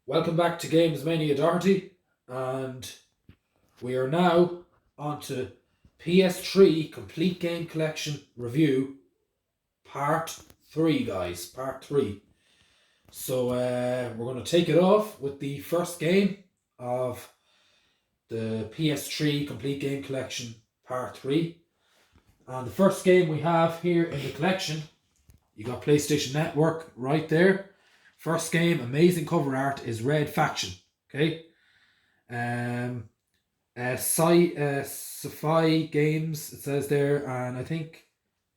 Welcome back to Games Mania, Doherty, and we are now on to PS3 Complete Game Collection Review Part 3, guys. Part 3. So we're going to take it off with the first game of the PS3 Complete Game Collection Part 3. And the first game we have here in the collection, you got PlayStation Network right there. First game, amazing cover art, is Red Faction. Okay. Sci-Fi Games, it says there, and I think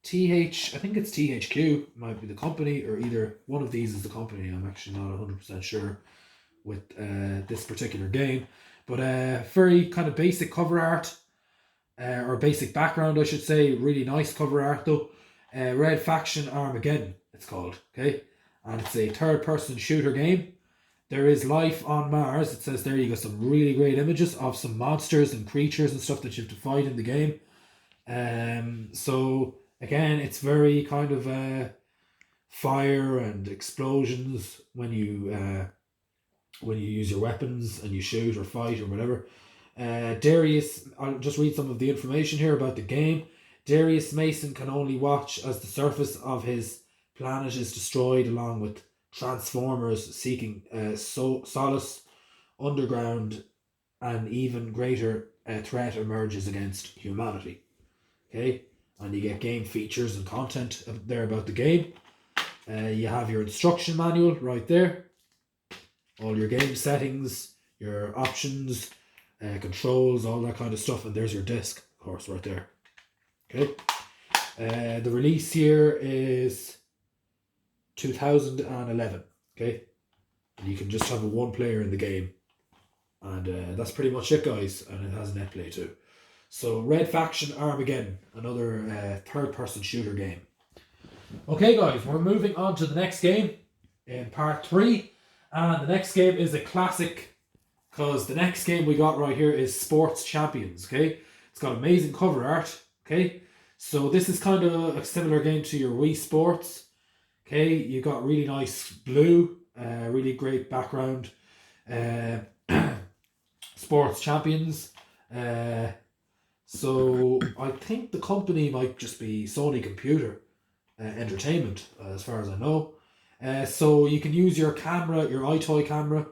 it's THQ might be the company, or either one of these is the company. I'm actually not 100% sure with this particular game, but very kind of basic cover art, or basic background, I should say. Really nice cover art though. Red Faction Armageddon, it's called. Okay, and it's a third-person shooter game. There is life on Mars. It says there you got some really great images of some monsters and creatures and stuff that you have to fight in the game. So again, it's very kind of fire and explosions when you use your weapons and you shoot or fight or whatever. Darius, I'll just read some of the information here about the game. Darius Mason can only watch as the surface of his planet is destroyed, along with Transformers seeking solace underground. An even greater threat emerges against humanity. Okay, and you get game features and content there about the game. You have your instruction manual right there, all your game settings, your options, controls, all that kind of stuff, and there's your disc, of course, right there. Okay, the release year is 2011. Okay, and you can just have a one player in the game, and that's pretty much it, guys. And it has net play too. So Red Faction Armageddon, another third-person shooter game. Okay, guys, we're moving on to the next game in part 3, and the next game is a classic, because the next game we got right here is Sports Champions. Okay, it's got amazing cover art. Okay, so this is kind of a similar game to your Wii Sports. Okay, you got really nice blue, really great background. Uh, Sports Champions. So I think the company might just be Sony Computer Entertainment, as far as I know. So you can use your camera, your iToy camera,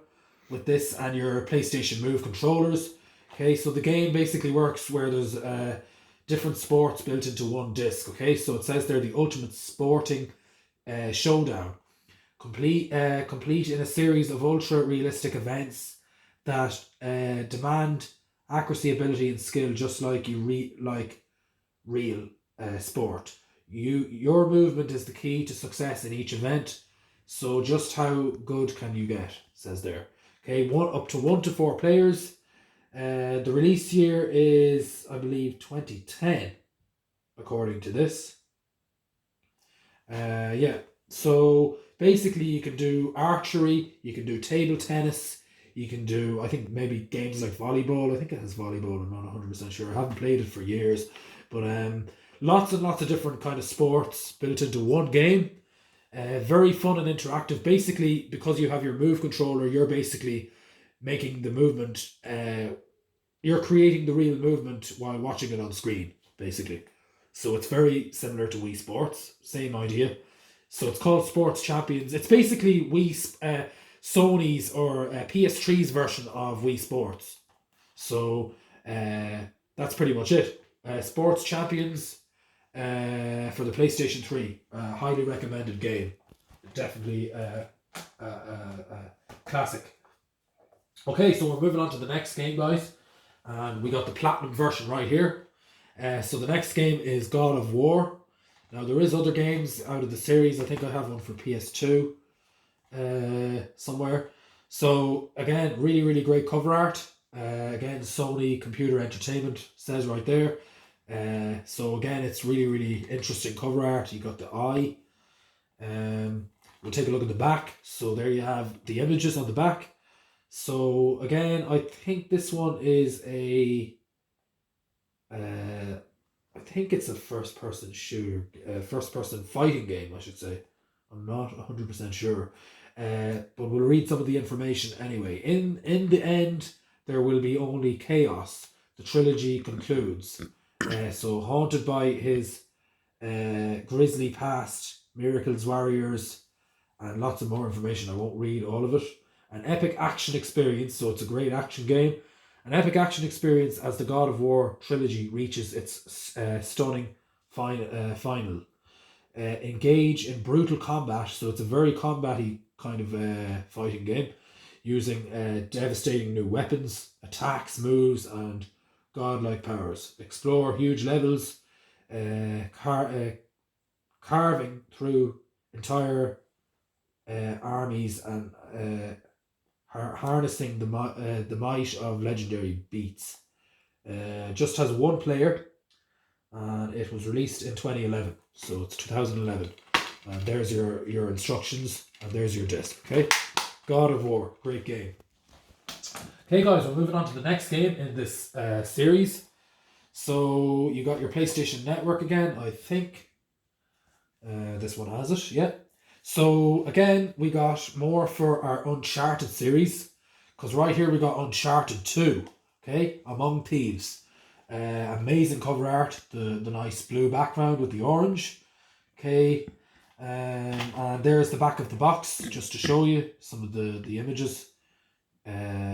with this and your PlayStation Move controllers. Okay, so the game basically works where there's different sports built into one disc. Okay, so it says there the ultimate sporting showdown, complete in a series of ultra realistic events that demand accuracy, ability, and skill, just like real sport. Your movement is the key to success in each event. So just how good can you get? Says there. Okay, up to 1 to 4 players. The release year is, I believe, 2010, according to this. Yeah. So basically, you can do archery, you can do table tennis, you can do, I think, maybe games like volleyball. I think it has volleyball. I'm not 100% sure. I haven't played it for years, but lots and lots of different kind of sports built into one game. Very fun and interactive. Basically, because you have your move controller, you're basically making the movement. You're creating the real movement while watching it on screen, basically. So it's very similar to Wii Sports. Same idea. So it's called Sports Champions. It's basically Sony's or PS3's version of Wii Sports. So that's pretty much it. Sports Champions for the PlayStation 3. Highly recommended game. Definitely classic. Okay, so we're moving on to the next game, guys. And we got the Platinum version right here. So the next game is God of War. Now there is other games out of the series. I think I have one for PS2 somewhere. So again, really, really great cover art. Again, Sony Computer Entertainment says right there. So again, it's really, really interesting cover art. You got the eye. We'll take a look at the back. So there you have the images on the back. So again, I think this one is I think it's a first-person shooter, first-person fighting game, I should say. I'm not 100% sure. But we'll read some of the information anyway. In the end, there will be only chaos. The trilogy concludes. So haunted by his grisly past, miracles, warriors, and lots of more information. I won't read all of it. An epic action experience, so it's a great action game. An epic action experience as the God of War trilogy reaches its stunning final. Engage in brutal combat, so it's a very combat-y kind of fighting game, using devastating new weapons, attacks, moves, and godlike powers. Explore huge levels, carving through entire armies and harnessing the might of legendary beasts. Just has one player, and it was released in 2011, so it's 2011. And there's your instructions, and there's your disc. Okay, God of War, great game. Okay, guys, we're moving on to the next game in this series. So you got your PlayStation Network again, I think. This one has it, yeah. So again, we got more for our Uncharted series, because right here we got Uncharted 2, okay, Among Thieves. Amazing cover art, the nice blue background with the orange, okay, and there's the back of the box, just to show you some of the images,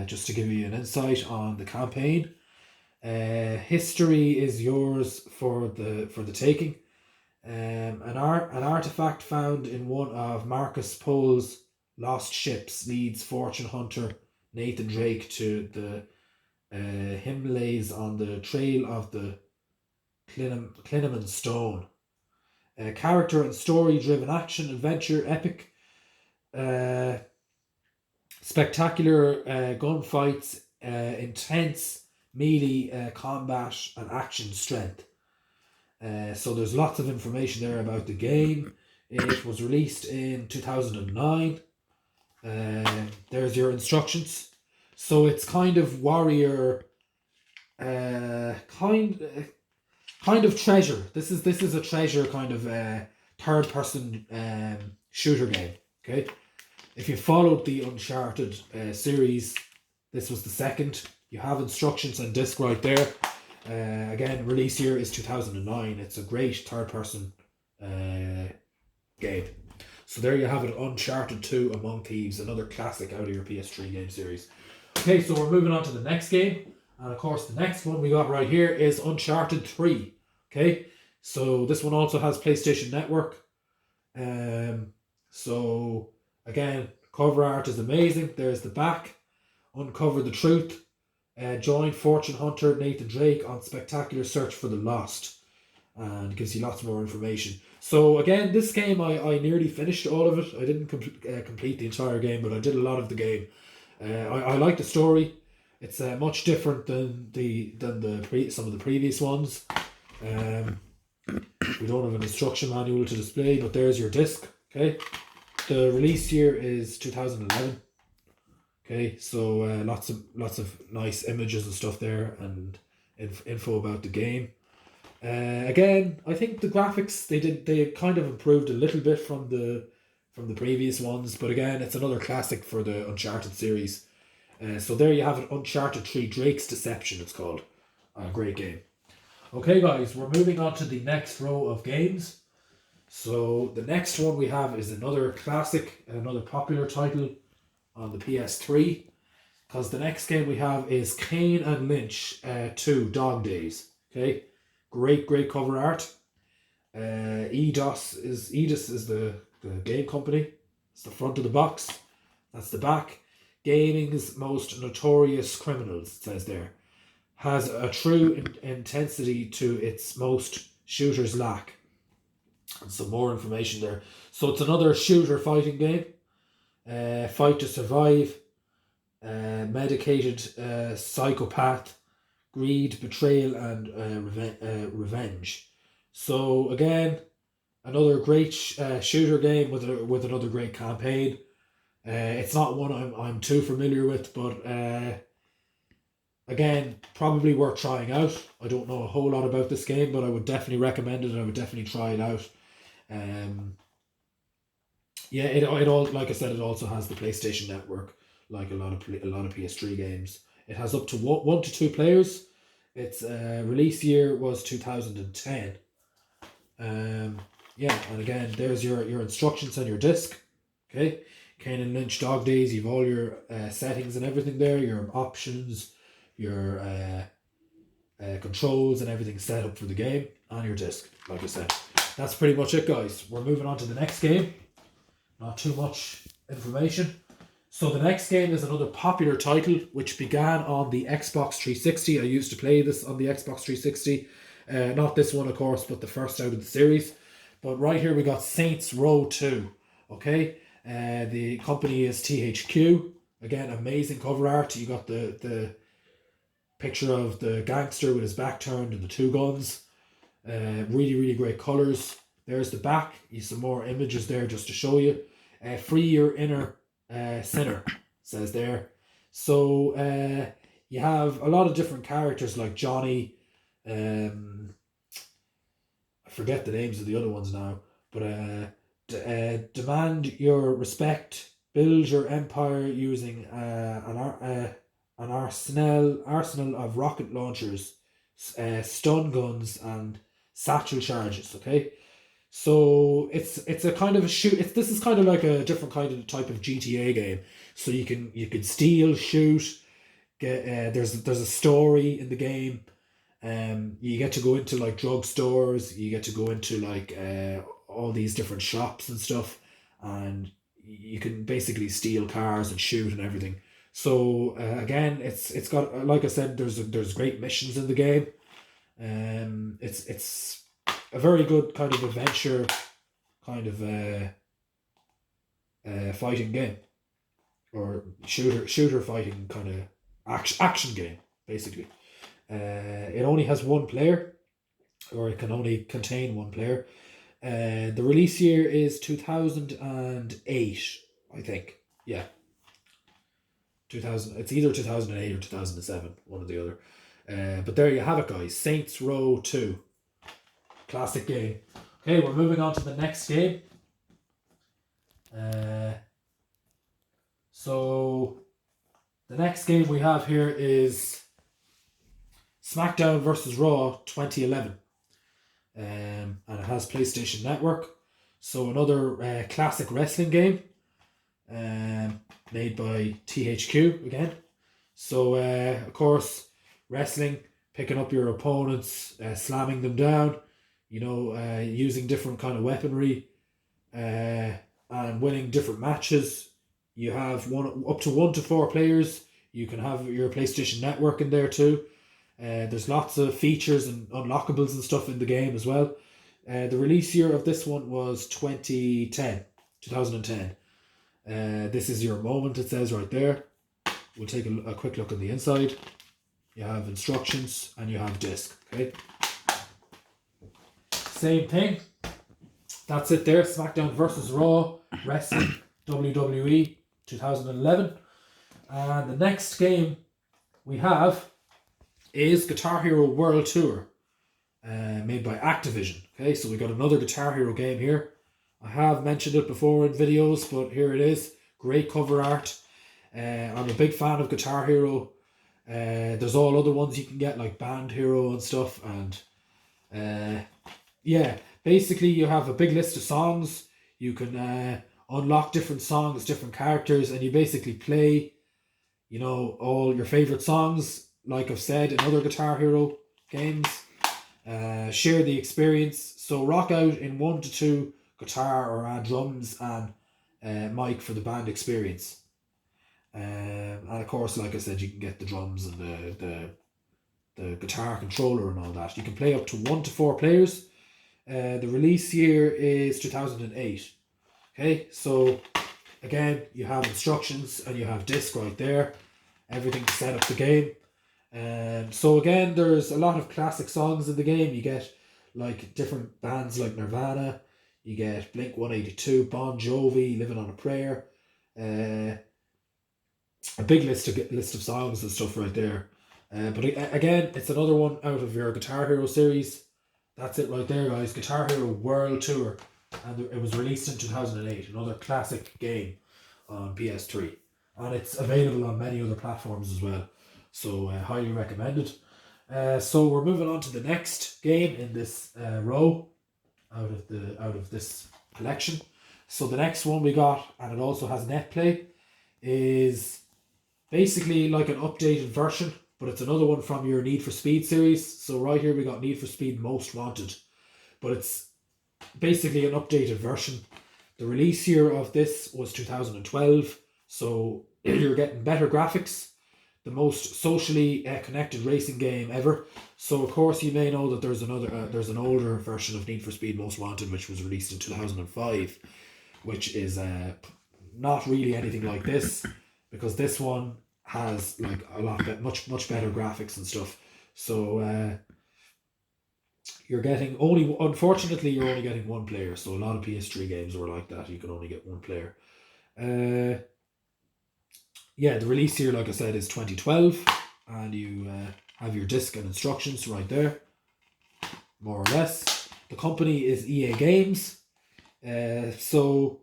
just to give you an insight on the campaign. History is yours for the taking. An artifact found in one of Marcus Pole's lost ships leads fortune hunter Nathan Drake to the Himalayas on the trail of the Clinaman Stone. Character and story driven action adventure epic. Spectacular gunfights, intense melee combat and action strength. So there's lots of information there about the game. It was released in 2009. There's your instructions. So it's kind of warrior, kind of treasure. This is a treasure kind of third person shooter game. Okay, if you followed the Uncharted series, this was the second. You have instructions and disc right there. Again, release year is 2009. It's a great third person game. So there you have it, Uncharted 2 Among Thieves, another classic out of your PS3 game series. Okay, so we're moving on to the next game. And of course, the next one we got right here is Uncharted 3. Okay, so this one also has PlayStation Network. So again, cover art is amazing. There's the back. Uncover the truth. Join fortune hunter Nathan Drake on spectacular search for the lost. And gives you lots more information. So again, this game I nearly finished all of it. I didn't complete the entire game, but I did a lot of the game. I like the story. It's much different than some of the previous ones. We don't have an instruction manual to display, but there's your disc. Okay, the release year is 2011. Okay, so lots of nice images and stuff there, and info about the game. Again, I think the graphics they kind of improved a little bit from the previous ones, but again, it's another classic for the Uncharted series. So there you have it, Uncharted 3 Drake's Deception, it's called. A great game. Okay guys, we're moving on to the next row of games. So the next one we have is another classic, another popular title on the PS3. Because the next game we have is Kane and Lynch 2 Dog Days. Okay, great cover art. Eidos is the game company. It's the front of the box. That's the back. Gaming's most notorious criminals, it says there. Has a true intensity to its most shooters lack. And some more information there. So it's another shooter fighting game. Fight to survive. Medicated psychopath. Greed, betrayal, and revenge. So again, another great shooter game with another great campaign. It's not one I'm too familiar with, but again, probably worth trying out. I don't know a whole lot about this game, but I would definitely recommend it, and I would definitely try it out. Yeah, it all, like I said, it also has the PlayStation Network, like a lot of PS3 games. It has up to one to two players. Its release year was 2010. Yeah, and again, there's your instructions on your disc. Okay, Kane and Lynch Dog Days. You've all your settings and everything there. Your options, your controls and everything set up for the game on your disc. Like I said, that's pretty much it, guys. We're moving on to the next game. Not too much information. So the next game is another popular title which began on the Xbox 360. I used to play this on the Xbox 360. Not this one, of course, but the first out of the series. But right here we got Saints Row 2. Okay, the company is THQ. Again, amazing cover art. You got the picture of the gangster with his back turned and the two guns. Really, really great colours. There's the back. You some more images there just to show you. Free your inner sinner, says there. So you have a lot of different characters like Johnny. I forget the names of the other ones now, but demand your respect. Build your empire using an arsenal of rocket launchers, stun guns, and satchel charges. Okay, so it's a kind of a shoot. This is kind of like a different kind of type of GTA game. So you can steal, shoot. Get there's a story in the game. You get to go into like drugstores. You get to go into like all these different shops and stuff, and you can basically steal cars and shoot and everything. So again, it's got, like I said, there's great missions in the game. It's a very good kind of adventure, kind of fighting game, or shooter fighting kind of action game basically. It only has one player, or it can only contain one player. The release year is 2008, I think. Yeah. 2000. It's either 2008 or 2007, one or the other. But there you have it, guys. Saints Row 2. Classic game. Okay, we're moving on to the next game. So the next game we have here is Smackdown versus Raw 2011. And it has PlayStation Network. So another classic wrestling game. Made by THQ again. So of course, wrestling, picking up your opponents, slamming them down, using different kind of weaponry, and winning different matches. You have up to 1 to 4 players. You can have your PlayStation Network in there too. There's lots of features and unlockables and stuff in the game as well. The release year of this one was 2010. This is your moment, it says right there. We'll take a quick look at the inside. You have instructions and you have disc. Okay, same thing. That's it there. Smackdown versus Raw Wrestling WWE 2011. And the next game we have is Guitar Hero World Tour, made by Activision. Okay, so we got another Guitar Hero game here. I have mentioned it before in videos, but here it is. Great cover art. I'm a big fan of Guitar Hero. There's all other ones you can get, like Band Hero and stuff. And yeah, basically you have a big list of songs. You can unlock different songs, different characters, and you basically play, all your favorite songs, like I've said in other Guitar Hero games. Share the experience. So rock out in 1 to 2 guitar or drums and mic for the band experience. And of course, like I said, you can get the drums and the guitar controller and all that. You can play up to 1 to 4 players. The release year is 2008. Okay, so again, you have instructions and you have disc right there. Everything to set up the game. So again, there's a lot of classic songs in the game. You get like different bands like Nirvana. You get Blink 182, Bon Jovi, Living on a Prayer. A big list of songs and stuff right there. But again, it's another one out of your Guitar Hero series. That's it right there, guys. Guitar Hero World Tour. and it was released in 2008. Another classic game on PS3, and it's available on many other platforms as well. So highly recommended. So we're moving on to the next game in this row out of this collection. So the next one we got, and it also has net play, is basically like an updated version, but it's another one from your Need for Speed series. So right here we got Need for Speed Most Wanted, but it's basically an updated version. The release year of this was 2012, so you're getting better graphics, the most socially connected racing game ever. So of course you may know that there's an older version of Need for Speed Most Wanted which was released in 2005, which is not really anything like this, because this one has like much better graphics and stuff. So you're getting unfortunately you're only getting one player. So a lot of PS3 games were like that. You can only get one player. Yeah, the release year, like I said, is 2012, and you have your disc and instructions right there, more or less. The company is EA Games. So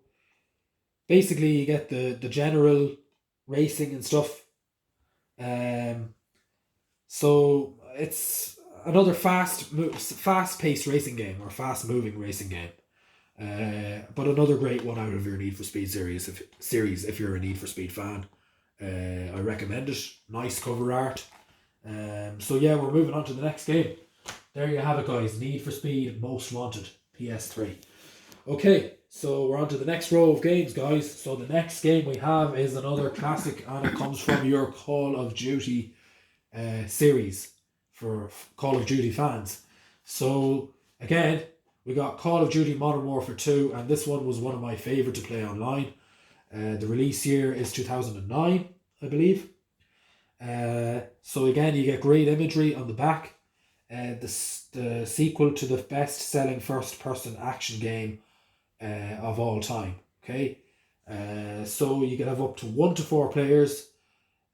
basically you get the general racing and stuff. So it's another fast-paced racing game, or fast-moving racing game. But another great one out of your Need for Speed series if you're a Need for Speed fan. I recommend it. Nice cover art. So yeah, we're moving on to the next game. There you have it, guys. Need for Speed Most Wanted, PS3. Okay, so we're on to the next row of games, guys. So the next game we have is another classic, and it comes from your Call of Duty series for Call of Duty fans. So again, we got Call of Duty Modern Warfare 2, and this one was one of my favourite to play online. The release year is 2009, I believe. So again, you get great imagery on the back. The sequel to the best-selling first-person action game of all time. Okay, so you can have up to 1 to 4 players.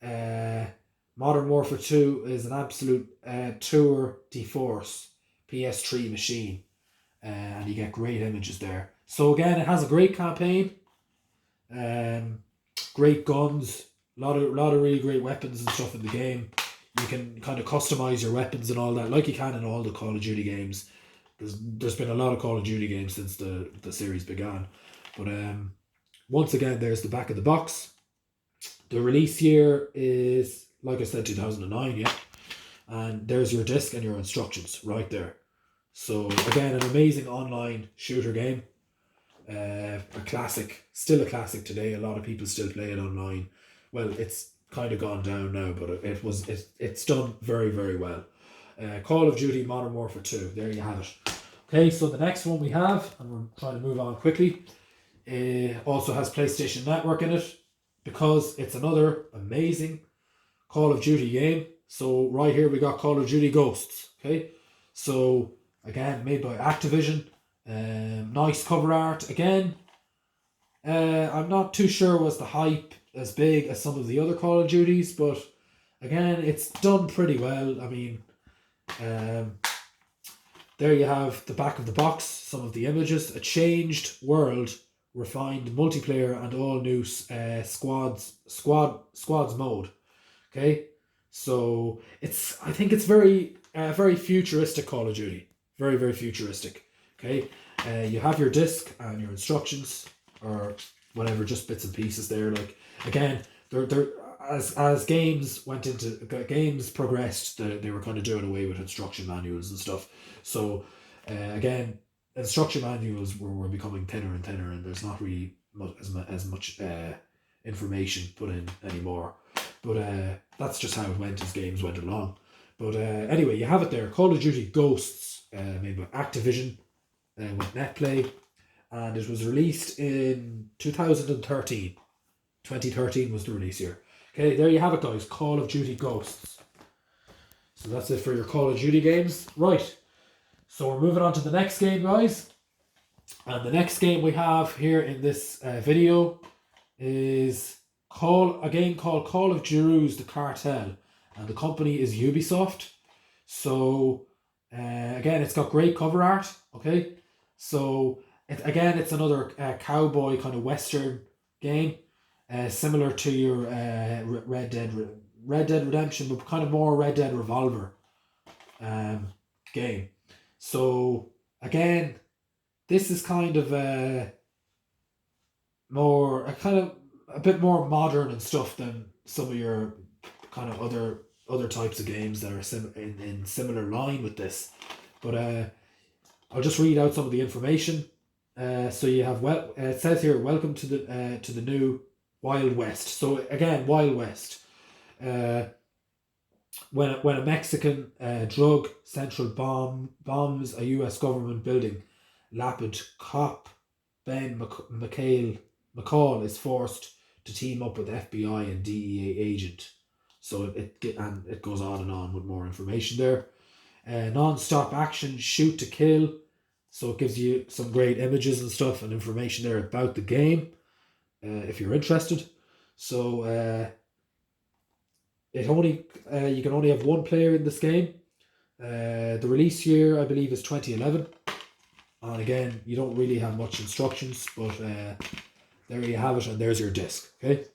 Modern Warfare 2 is an absolute tour de force PS3 machine, and you get great images there. So again, it has a great campaign. Great guns, a lot of really great weapons and stuff in the game. You can kind of customize your weapons and all that, like you can in all the Call of Duty games. There's been a lot of Call of Duty games since the series began. But once again, there's the back of the box. The release year is, like I said, 2009, yeah. And there's your disc and your instructions right there. So again, an amazing online shooter game. A classic, still a classic today. A lot of people still play it online. Well, it's kind of gone down now, but it's done very, very well. Call of Duty Modern Warfare 2, there you have it. Okay, so the next one we have, and we're trying to move on quickly, also has PlayStation Network in it, because it's another amazing Call of Duty game. So right here we got Call of Duty Ghosts. Okay, so again, made by Activision. Nice cover art again. I'm not too sure was the hype as big as some of the other Call of Duties, but again, it's done pretty well. I mean, there you have the back of the box, some of the images, a changed world, refined multiplayer, and all new squads mode. Okay, so I think it's very futuristic Call of Duty, very, very futuristic. Okay, you have your disc and your instructions, or whatever, just bits and pieces there. Like again, they're as games progressed, they were kind of doing away with instruction manuals and stuff. So again, instruction manuals were becoming thinner and thinner, and there's not really as much information put in anymore. But that's just how it went as games went along. But anyway, you have it there. Call of Duty Ghosts, made by Activision, with Netplay, and it was released in 2013. 2013 was the release year. Okay, there you have it, guys. Call of Duty Ghosts. So that's it for your Call of Duty games. Right, so we're moving on to the next game, guys. And the next game we have here in this video is a game called Call of Duty The Cartel. And the company is Ubisoft. So again, it's got great cover art. Okay, so It's another cowboy kind of western game, similar to your Red Dead Redemption, but kind of more Red Dead Revolver game. So again, this is kind of a bit more modern and stuff than some of your kind of other types of games that are in similar line with this. But I'll just read out some of the information. So you have it says here, welcome to the new Wild West. So again, Wild West. When a Mexican drug central bombs a U.S. government building, Lapid cop Ben McCall is forced to team up with FBI and DEA agent. So it goes on and on with more information there. Non-stop action, shoot to kill. So it gives you some great images and stuff and information there about the game, if you're interested. So you can only have one player in this game. The release year, I believe, is 2011. And again, you don't really have much instructions, but there you have it, and there's your disc. Okay.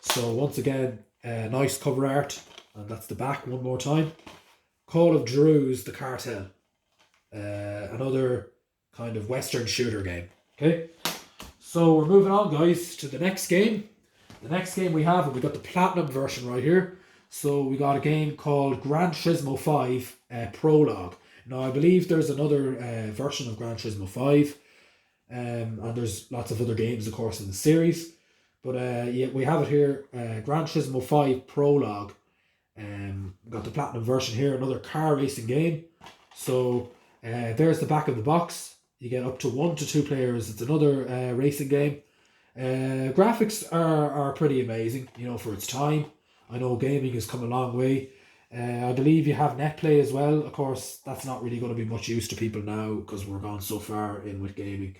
So once again, nice cover art, and that's the back one more time. Call of Drew's The Cartel. Another kind of western shooter game. Okay. So we're moving on, guys, to the next game. The next game we have, and we got the platinum version right here. So we got a game called Gran Turismo 5 Prologue. Now I believe there's another version of Gran Turismo 5, and there's lots of other games, of course, in the series. But yeah, we have it here, Gran Turismo 5 Prologue. Got the platinum version here, another car racing game. So there's the back of the box. You get up to 1 to 2 players. It's another racing game. Graphics are pretty amazing, for its time. I know gaming has come a long way. I believe you have net play as well. Of course, that's not really going to be much use to people now because we're gone so far in with gaming.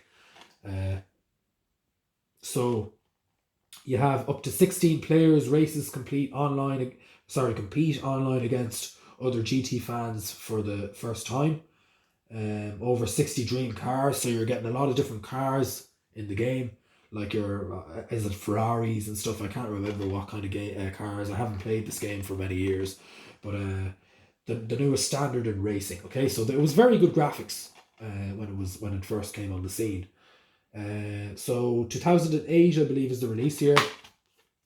So you have up to 16 players. Races compete online against other GT fans for the first time. Over 60 dream cars, so you're getting a lot of different cars in the game. Like is it Ferraris and stuff? I can't remember what kind of cars. I haven't played this game for many years, but the newest standard in racing. Okay, so it was very good graphics when it first came on the scene. So 2008, I believe, is the release year.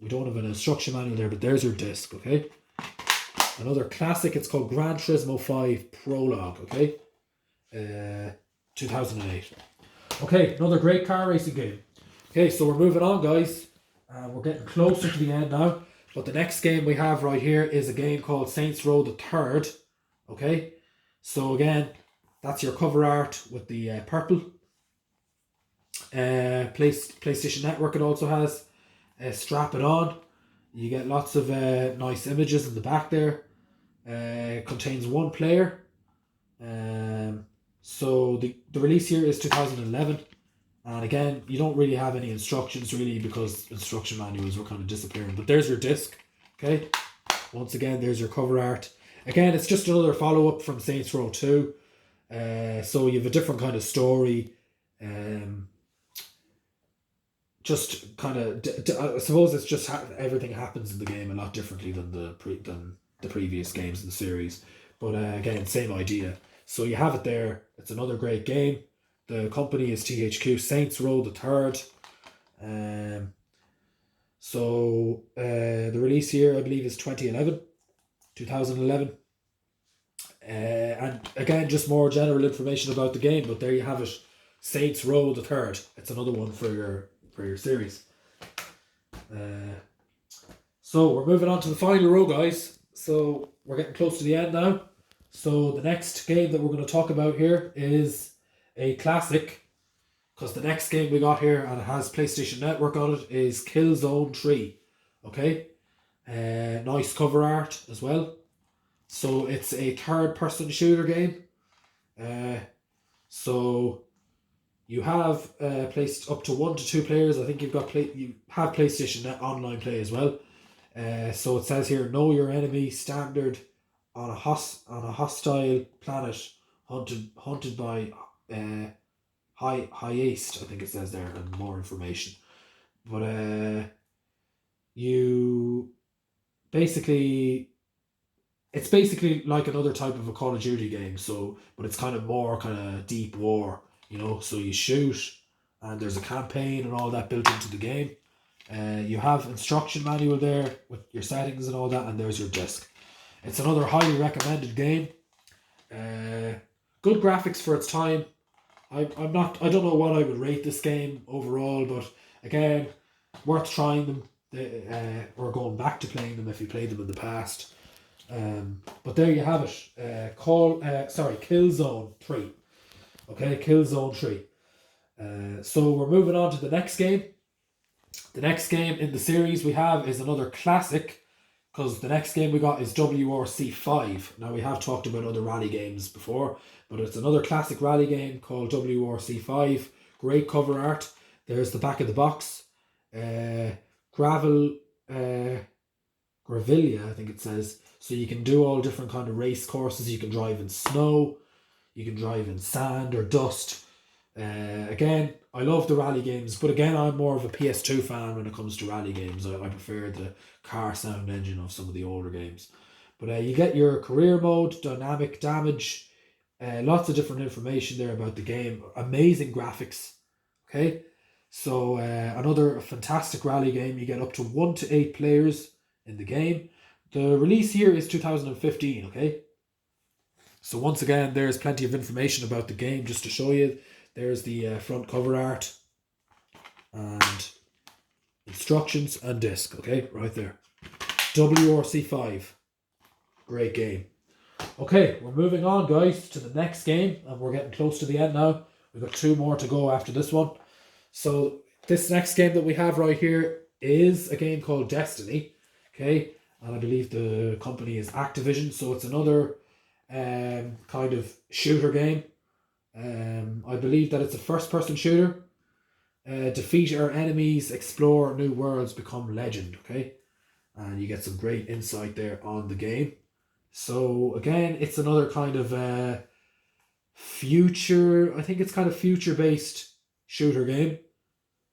We don't have an instruction manual there, but there's your disc. Okay, another classic. It's called Gran Turismo 5 Prologue. Okay, 2008. Okay, another great car racing game. Okay, so we're moving on, guys. We're getting closer to the end now. But the next game we have right here is a game called Saints Row the Third. Okay, so again, that's your cover art with the purple. PlayStation Network it also has. Strap it on. You get lots of nice images in the back there. Contains 1 player. So the release year is 2011. And again, you don't really have any instructions really because instruction manuals were kind of disappearing. But there's your disc. Okay. Once again, there's your cover art. Again, it's just another follow-up from Saints Row 2. So you have a different kind of story. Just kind of, I suppose it's just everything happens in the game a lot differently than the previous games in the series. But again, same idea. So you have it there. It's another great game. The company is THQ Saints Row the Third. So the release year, I believe, is 2011. And again, just more general information about the game, but there you have it. Saints Row the Third. It's another one for your series. So we're moving on to the final row, guys. So we're getting close to the end now. So the next game that we're going to talk about here is a classic, because the next game we got here, and it has PlayStation Network on it, is Killzone 3. Okay, nice cover art as well. So it's a third-person shooter game. So you have placed up to 1 to 2 players. I think you have PlayStation Net online play as well. So it says here, know your enemy standard on a hostile planet, hunted by highest, I think it says there, and more information. But you basically, it's basically like another type of a Call of Duty game. So, but it's kind of more kind of deep war, you know. So you shoot, and there's a campaign and all that built into the game. You have instruction manual there with your settings and all that, and there's your disc. It's another highly recommended game. Good graphics for its time. I'm not. I don't know what I would rate this game overall, but again, worth trying them. Or going back to playing them if you played them in the past. But there you have it. Killzone 3. Okay, Killzone 3. So we're moving on to the next game. The next game in the series we have is another classic, because the next game we got is Wrc 5. Now, we have talked about other rally games before, but it's another classic rally game called Wrc 5. Great cover art. There's the back of the box. Gravilia, I think it says. So you can do all different kind of race courses. You can drive in snow. You can drive in sand or dust. Again, I love the rally games, but again, I'm more of a PS2 fan when it comes to rally games. I prefer the car sound engine of some of the older games. But you get your career mode, dynamic damage, lots of different information there about the game. Amazing graphics. Okay, so another fantastic rally game. You get up to 1 to 8 players in the game. The release year is 2015. Okay, so once again, there's plenty of information about the game just to show you. There's the front cover art and instructions and disc, okay, right there. Wrc 5. Great game. Okay, we're moving on, guys, to the next game, and we're getting close to the end now. We've got 2 more to go after this one. So this next game that we have right here is a game called Destiny, okay, and I believe the company is Activision, so it's another kind of shooter game. I believe that it's a first-person shooter. Defeat our enemies, explore new worlds, become legend. Okay, and you get some great insight there on the game. So again, it's another kind of future. I think it's kind of future-based shooter game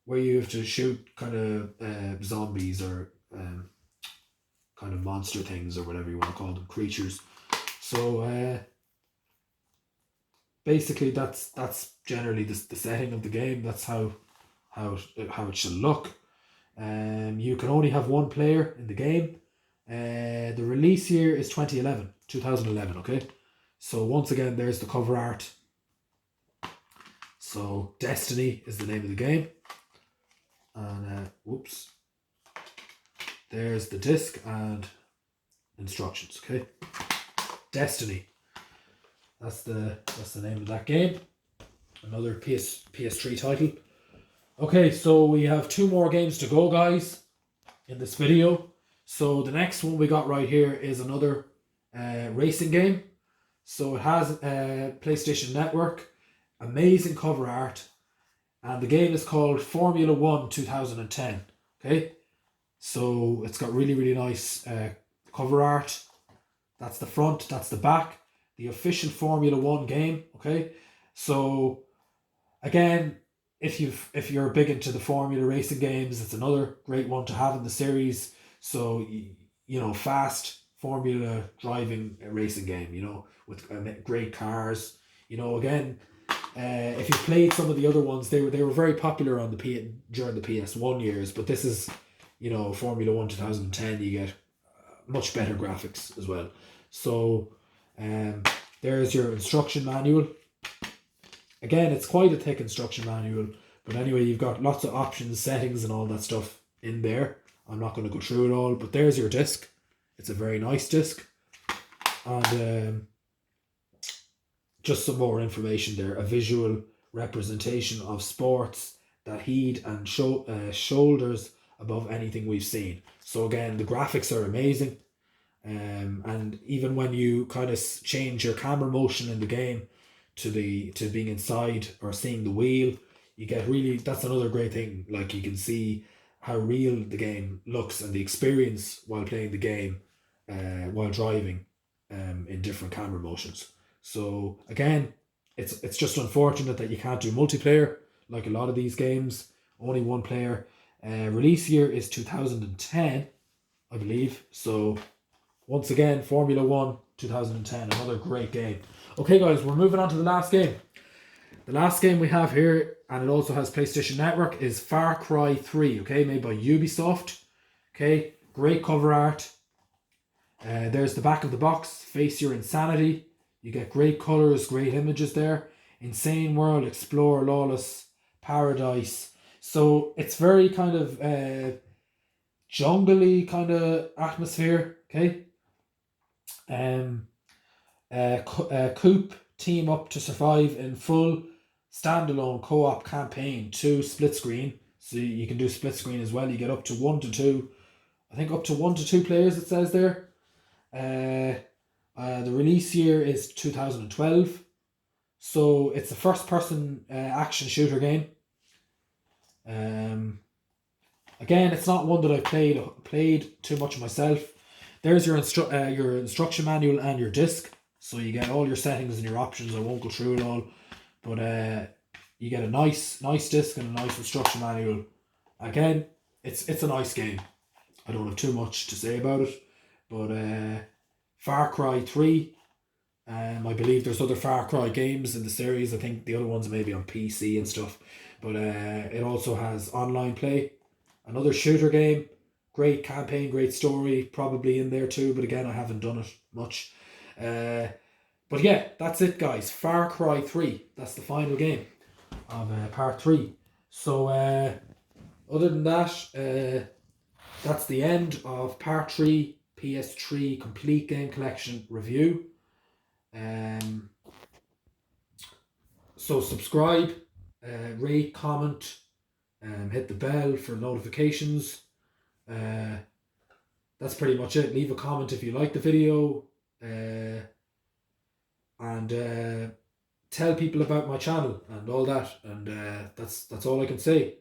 where you have to shoot kind of zombies or kind of monster things or whatever you want to call them, creatures. So basically, that's generally the setting of the game. That's how it should look. You can only have 1 player in the game. The release year is 2011. Okay, so once again, there's the cover art. So Destiny is the name of the game, and there's the disc and instructions. Okay, Destiny. That's the name of that game. Another PS3 title. Okay, so we have 2 more games to go, guys, in this video. So the next one we got right here is another racing game. So it has a PlayStation Network. Amazing cover art. And the game is called Formula 1 2010. Okay, so it's got really, really nice cover art. That's the front, that's the back. The official Formula 1 game, okay? So again, if you're big into the Formula racing games, it's another great one to have in the series. So you know, fast Formula driving racing game, you know, with great cars. You know, again, if you played some of the other ones, they were very popular on during the PS1 years, but this is, you know, Formula 1 2010, you get much better graphics as well. So there's your instruction manual. Again, it's quite a thick instruction manual, but anyway, you've got lots of options, settings and all that stuff in there. I'm not going to go through it all, but there's your disc. It's a very nice disc. And just some more information there. A visual representation of sports that head and shoulders above anything we've seen. So again, the graphics are amazing. And even when you kind of change your camera motion in the game to being inside or seeing the wheel, you get really, that's another great thing. Like, you can see how real the game looks and the experience while playing the game, while driving, in different camera motions. So again, it's just unfortunate that you can't do multiplayer like a lot of these games. Only one player. Release year is 2010, I believe. So once again, Formula 1 2010, another great game. Okay guys, we're moving on to the last game. The last game we have here, and it also has PlayStation Network, is Far Cry 3, okay, made by Ubisoft. Okay, great cover art. There's the back of the box, face your insanity. You get great colours, great images there. Insane world, explore, lawless, paradise. So it's very kind of jungle-y kind of atmosphere, okay? Coop team up to survive in full standalone co-op campaign, 2 split screen. So you can do split screen as well. You get up to 1 to 2. I think up to 1 to 2 players it says there. The release year is 2012. So it's a first person action shooter game. Again, it's not one that I've played too much myself. There's your instruction manual and your disc. So you get all your settings and your options. I won't go through it all. But you get a nice disc and a nice instruction manual. Again, it's a nice game. I don't have too much to say about it. But Far Cry 3. I believe there's other Far Cry games in the series. I think the other ones may be on PC and stuff. But it also has online play. Another shooter game. Great campaign, great story. Probably in there too. But again, I haven't done it much. But yeah, that's it guys. Far Cry 3. That's the final game of part 3. So other than that, that's the end of part 3 PS3 Complete Game Collection review. So subscribe, rate, comment, hit the bell for notifications. That's pretty much it. Leave a comment if you like the video. And tell people about my channel and all that. And that's all I can say.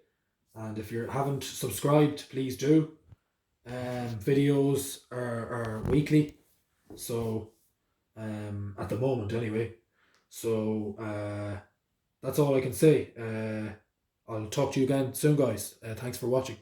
And if you haven't subscribed, please do. Videos are weekly. So at the moment anyway. So that's all I can say. I'll talk to you again soon guys. Thanks for watching.